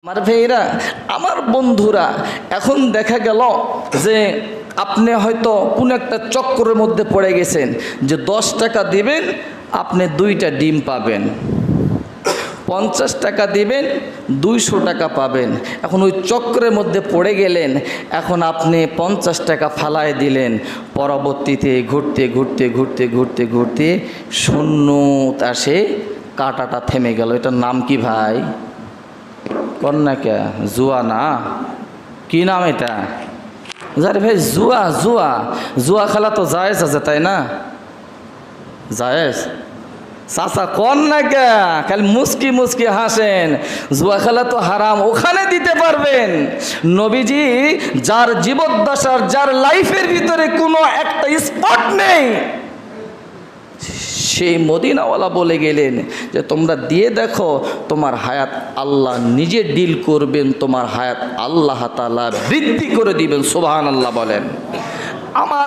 আমার ভাইরা, আমার বন্ধুরা, এখন দেখা গেল যে আপনি হয়তো কোনো একটা চক্করের মধ্যে পড়ে গেছেন যে 10 টাকা দিবেন আপনি 2টা ডিম পাবেন, 50 টাকা দিবেন 200 টাকা পাবেন। এখন ওই চক্রের মধ্যে পড়ে গেলেন, এখন আপনি 50 টাকা ফালায় দিলেন, পরবর্তীতে ঘুরতে ঘুরতে ঘুরতে ঘুরতে ঘুরতে শূন্য আসে, কাঁটাটা থেমে গেল। এটার নাম কি ভাই? কন্যাকে জুয়া না? কি নাম এটা? জারে ভাই জুয়া। জুয়া জুয়া খেলা তো জায়েজ আছে, তাই না? জায়েজ। চাচা কন্যাকে খালি মুস্কি মুস্কি হাসেন। জুয়া খেলা তো হারাম, ওখানে দিতে পারবেন। নবীজি যার জীবদ্দশার, যার লাইফের ভিতরে কোনো একটা স্পট নেই, সেই মদিনাওয়ালা বলে গেলেন যে তোমরা দিয়ে দেখো, তোমার হায়াত আল্লাহ নিজে ডিল করবেন, তোমার হায়াত আল্লাহ তাআলা বৃদ্ধি করে দিবেন। সুবহানাল্লাহ বলেন। আমার